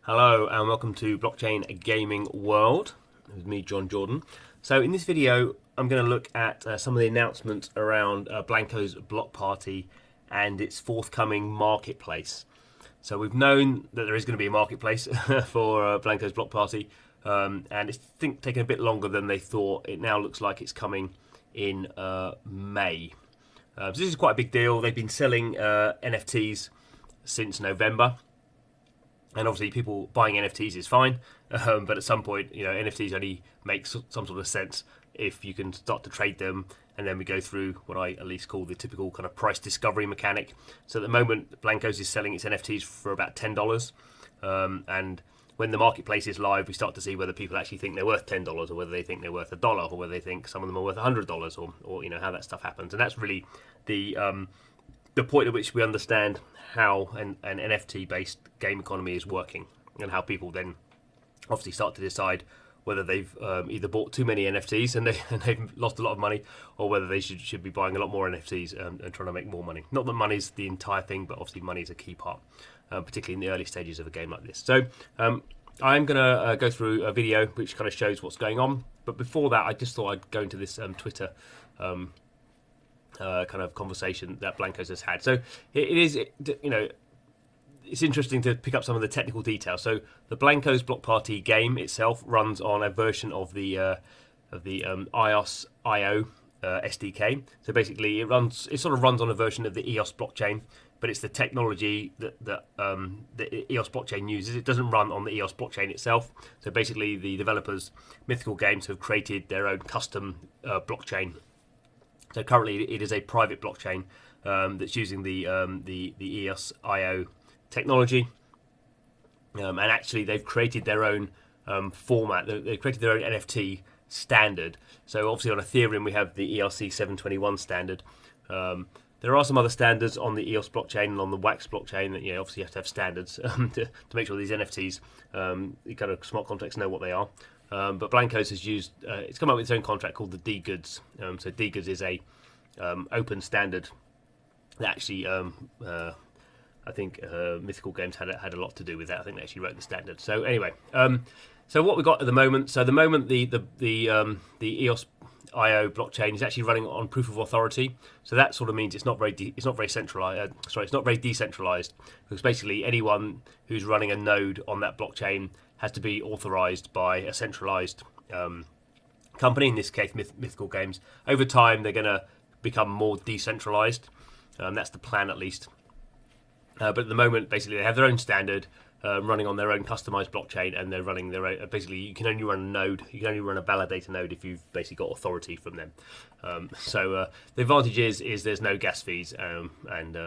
Hello and welcome to Blockchain Gaming World. With me, John Jordan. So in this video, I'm going to look at some of the announcements around Blanko's Block Party and its forthcoming marketplace. So we've known that there is going to be a marketplace for Blanko's Block Party, and it's taken a bit longer than they thought. It now looks like it's coming in May. So this is quite a big deal. They've been selling NFTs since November. And obviously, people buying NFTs is fine, but at some point, NFTs only make some sort of sense if you can start to trade them. And then we go through what I at least call the typical kind of price discovery mechanic. So at the moment, Blankos is selling its NFTs for about $10. And when the marketplace is live, we start to see whether people actually think they're worth $10, or whether they think they're worth $1, or whether they think some of them are worth $100, or how that stuff happens. And that's really the point at which we understand how an NFT-based game economy is working, and how people then obviously start to decide whether they've either bought too many NFTs and they've lost a lot of money, or whether they should be buying a lot more NFTs and trying to make more money. Not that money's the entire thing, but obviously money is a key part, particularly in the early stages of a game like this. So I'm going to go through a video which kind of shows what's going on. But before that, I just thought I'd go into this Twitter kind of conversation that Blankos has had. So it's interesting to pick up some of the technical details. So the Blankos Block Party game itself runs on a version of the iOS IO SDK. So basically, it sort of runs on a version of the EOS blockchain, but it's the technology that the EOS blockchain uses. It doesn't run on the EOS blockchain itself. So basically, the developers, Mythical Games, have created their own custom blockchain. So currently, it is a private blockchain that's using the EOS IO technology, and actually they've created their own format. They've created their own NFT standard. So obviously on Ethereum we have the ERC 721 standard. There are some other standards on the EOS blockchain and on the Wax blockchain that obviously you have to have standards to make sure these NFTs, the kind of smart contracts, know what they are. But Blankos has used, it's come up with its own contract called the D-Goods. So D-Goods is a open standard that actually, I think Mythical Games had a lot to do with that. I think they actually wrote the standard. So anyway, so what we got at the moment. So at the moment, the EOS IO blockchain is actually running on proof of authority. So that sort of means it's not very centralized. It's not very decentralized, because basically anyone who's running a node on that blockchain has to be authorized by a centralized company. In this case, Mythical Games. Over time, they're going to become more decentralized. That's the plan, at least. But at the moment, basically, they have their own standard running on their own customized blockchain, and they're running their own. Basically, you can only run a node. You can only run a validator node if you've basically got authority from them. So the advantage is there's no gas fees, and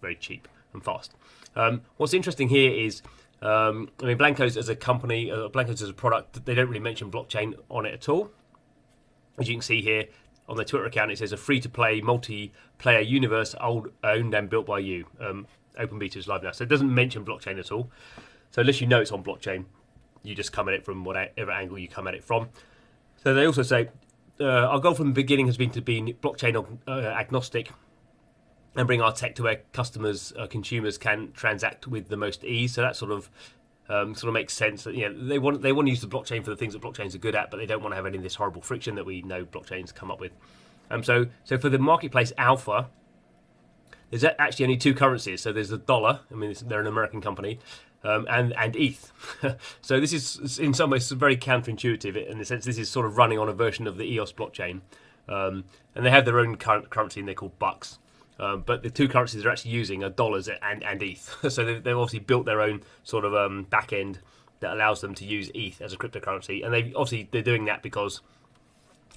very cheap and fast. What's interesting here is, Blankos as a company, Blankos as a product, they don't really mention blockchain on it at all. As you can see here on their Twitter account, it says a free-to-play multiplayer universe owned and built by you. Open beta is live now, so it doesn't mention blockchain at all. So unless you know it's on blockchain, you just come at it from whatever angle you come at it from. So they also say our goal from the beginning has been to be blockchain agnostic and bring our tech to where customers, consumers can transact with the most ease. So that sort of makes sense. That they want to use the blockchain for the things that blockchains are good at, but they don't want to have any of this horrible friction that we know blockchains come up with. So for the marketplace alpha, there's actually only two currencies. So there's the dollar. They're an American company, and ETH. So this is in some ways very counterintuitive in the sense this is sort of running on a version of the EOS blockchain, and they have their own currency and they're called bucks. But the two currencies they're actually using are dollars and ETH. So they've obviously built their own sort of back end that allows them to use ETH as a cryptocurrency, and they're doing that because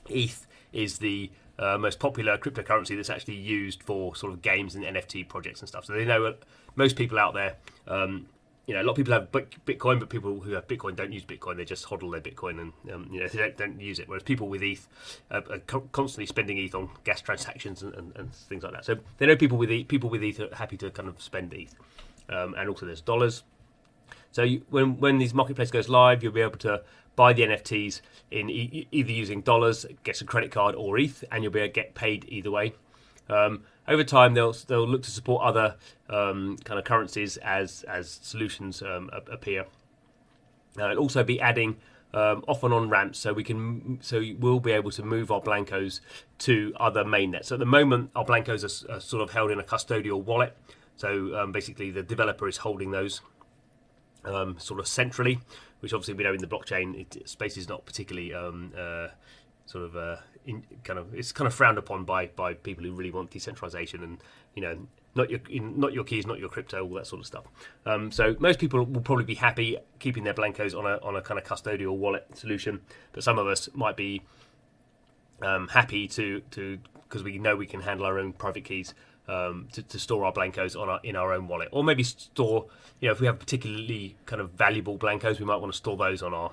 ETH is the most popular cryptocurrency that's actually used for sort of games and NFT projects and stuff. So they know most people out there. A lot of people have Bitcoin, but people who have Bitcoin don't use Bitcoin. They just hodl their Bitcoin and they don't use it. Whereas people with ETH are constantly spending ETH on gas transactions and things like that. So they know people with ETH are happy to kind of spend ETH. And also there's dollars. So when these marketplace goes live, you'll be able to buy the NFTs in either using dollars, get a credit card, or ETH, and you'll be able to get paid either way. Over time, they'll look to support other kind of currencies as solutions appear. It'll also be adding off and on ramps, so we'll be able to move our Blankos to other mainnets. So at the moment, our Blankos are sort of held in a custodial wallet. So basically, the developer is holding those sort of centrally, which obviously we know in the blockchain space is not particularly it's kind of frowned upon by people who really want decentralization and not your keys, not your crypto, all that sort of stuff. So most people will probably be happy keeping their Blankos on a kind of custodial wallet solution, but some of us might be happy to because we know we can handle our own private keys to store our Blankos in our own wallet, or maybe store if we have particularly kind of valuable Blankos, we might want to store those in our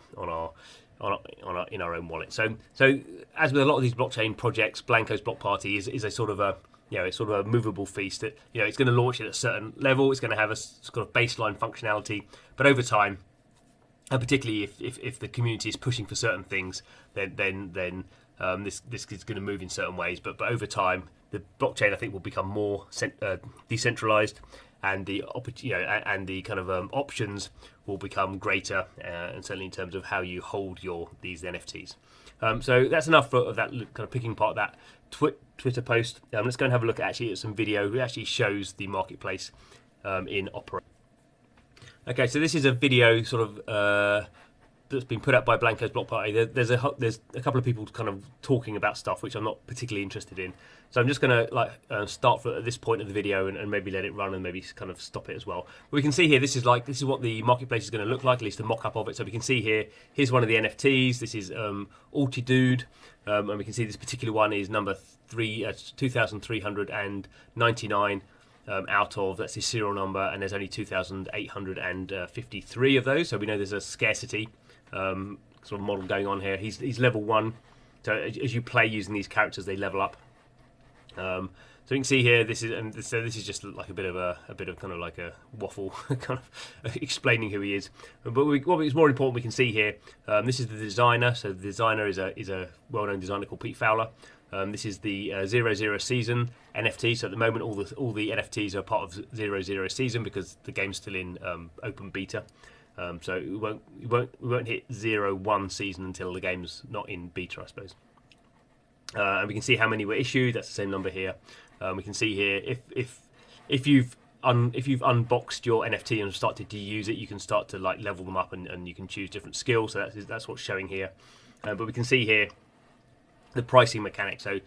own wallet. So as with a lot of these blockchain projects, Blankos Block Party is a sort of a it's sort of a movable feast that it's going to launch at a certain level. It's going to have a sort of baseline functionality, but over time, and particularly if the community is pushing for certain things, then this is going to move in certain ways. But over time, the blockchain I think will become more decentralized, and the kind of options will become greater, and certainly in terms of how you hold these NFTs. So that's enough of that kind of picking apart that Twitter post. Let's go and have a look at some video. It actually shows the marketplace in operation. Okay, so this is a video sort of that's been put up by Blankos Block Party. There's a couple of people kind of talking about stuff which I'm not particularly interested in. So I'm just going to start at this point of the video and maybe let it run and maybe kind of stop it as well. But we can see here this is what the marketplace is going to look like, at least a mock-up of it. So we can see here's one of the NFTs. This is Dude, and we can see this particular one is number 2,399 out of, that's his serial number, and there's only 2,853 of those. So we know there's a scarcity sort of model going on here. He's level 1, so as you play using these characters, they level up. So you can see here, this is just like a bit of kind of like a waffle, kind of explaining who he is. But what is more important, we can see here, this is the designer. So the designer is a well-known designer called Pete Fowler. This is the 00 season NFT. So at the moment, all the NFTs are part of 00 season because the game's still in open beta. So we won't hit 01 season until the game's not in beta, I suppose. And we can see how many were issued. That's the same number here. We can see here if you've unboxed your NFT and started to use it, you can start to like level them up and you can choose different skills. So that's what's showing here. But we can see here the pricing mechanic. So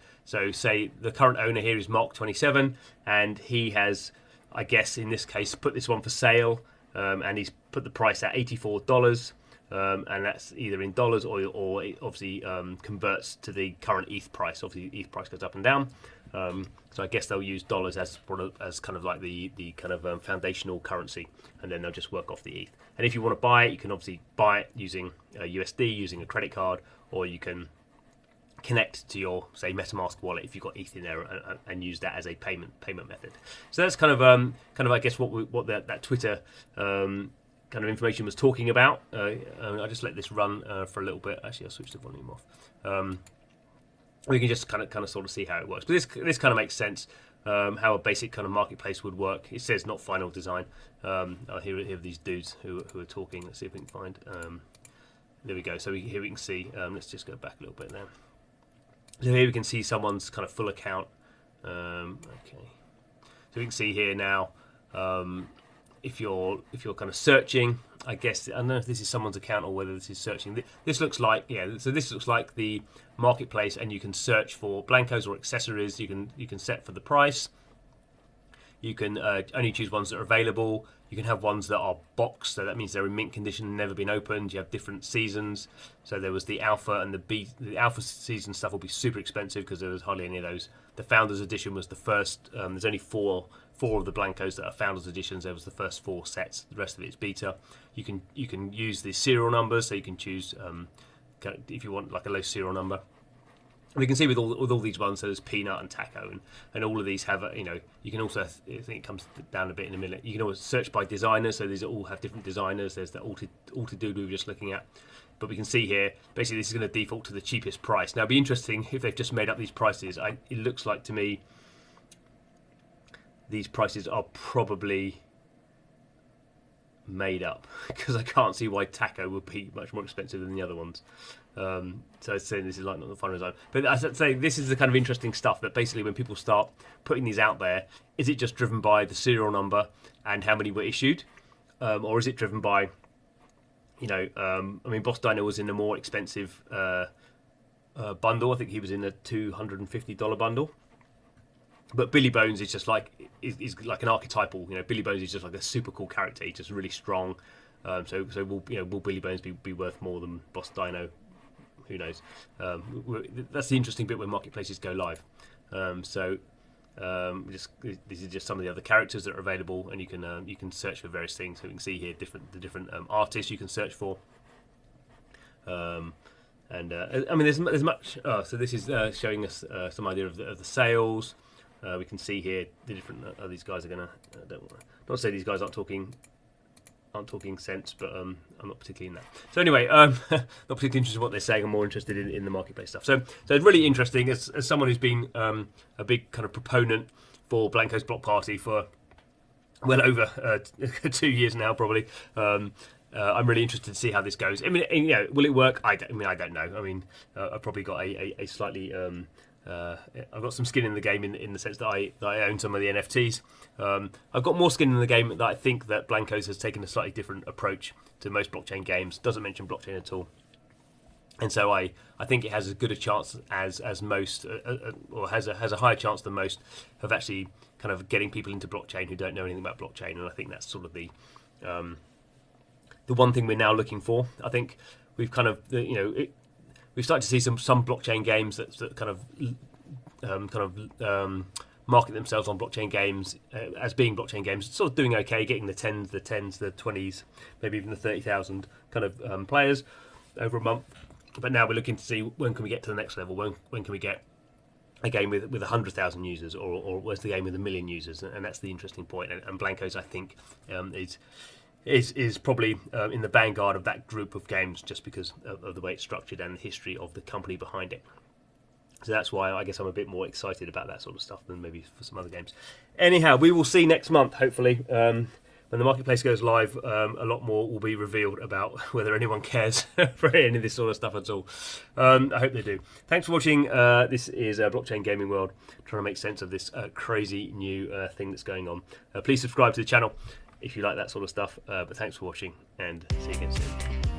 say the current owner here is Mark27, and he has, I guess in this case, put this one for sale, and he's put the price at $84. And that's either in dollars or it obviously converts to the current ETH price. Obviously, ETH price goes up and down. So I guess they'll use dollars as kind of like the kind of foundational currency, and then they'll just work off the ETH. And if you want to buy it, you can obviously buy it using USD, using a credit card, or you can connect to your, say, MetaMask wallet if you've got ETH in there and use that as a payment method. So that's kind of I guess what that Twitter kind of information was talking about. I'll just let this run for a little bit. Actually, I'll switch the volume off. We can just kind of sort of see how it works. But this kind of makes sense, how a basic kind of marketplace would work. It says not final design. Here are these dudes who are talking. Let's see if we can find. There we go. So here we can see. Let's just go back a little bit now. So here we can see someone's kind of full account. Okay. So we can see here now. If you're kind of searching, I guess I don't know if this is someone's account or whether this is searching. This looks like So this looks like the marketplace, and you can search for Blankos or accessories. You can set for the price. You can only choose ones that are available. You can have ones that are boxed, so that means they're in mint condition and never been opened. You have different seasons. So there was the alpha and the beta. The alpha season stuff will be super expensive because there was hardly any of those. The founders edition was the first. There's only four of the Blankos that are founders editions. There was the first 4 sets. The rest of it's beta. You can use the serial numbers, so you can choose if you want like a low serial number. We can see with all these ones, so there's Peanut and Taco, and all of these have you can also, I think it comes down a bit in a minute. You can always search by designer, so these all have different designers. There's the Dude we were just looking at, but we can see here basically this is going to default to the cheapest price. Now it'd be interesting if they've just made up these prices. It looks like to me these prices are probably made up, because I can't see why Taco would be much more expensive than the other ones. So I'd say this is like not the final design. But as I say, this is the kind of interesting stuff that basically when people start putting these out there, is it just driven by the serial number and how many were issued? Or is it driven by, I mean, Boss Dino was in a more expensive bundle. I think he was in a $250 bundle. But Billy Bones is just like is like an archetypal. Billy Bones is just like a super cool character. He's just really strong. So will Billy Bones be worth more than Boss Dino? Who knows? That's the interesting bit when marketplaces go live. These are just some of the other characters that are available, and you can search for various things. So we can see here the different artists you can search for. I mean, there's much. So this is showing us some idea of the sales. We can see here the different. These guys are gonna. Don't say these guys aren't talking sense, but I'm not particularly in that. So anyway, not particularly interested in what they're saying. I'm more interested in the marketplace stuff. So it's really interesting as someone who's been a big kind of proponent for Blankos Block Party for well over 2 years now, probably. I'm really interested to see how this goes. I mean, will it work? I don't know. I mean, I've probably got a slightly. I've got some skin in the game in the sense that I own some of the NFTs. I've got more skin in the game that I think that Blankos has taken a slightly different approach to most blockchain games. Doesn't mention blockchain at all, and so I think it has as good a chance as most, or has a higher chance than most of actually kind of getting people into blockchain who don't know anything about blockchain. And I think that's sort of the one thing we're now looking for. I think we've kind of we've started to see some blockchain games that kind of market themselves on blockchain games as being blockchain games, sort of doing okay, getting the 10s, the 20s, maybe even the 30,000 kind of players over a month. But now we're looking to see when can we get to the next level. When can we get a game with 100,000 users, or where's the game with 1 million users? And that's the interesting point. And Blankos, I think, is probably in the vanguard of that group of games, just because of the way it's structured and the history of the company behind it. So that's why I guess I'm a bit more excited about that sort of stuff than maybe for some other games. Anyhow, we will see next month, hopefully, when the marketplace goes live. A lot more will be revealed about whether anyone cares for any of this sort of stuff at all. I hope they do. Thanks for watching. This is Blockchain Gaming World, trying to make sense of this crazy new thing that's going on. Please subscribe to the channel if you like that sort of stuff. But thanks for watching, and see you again soon.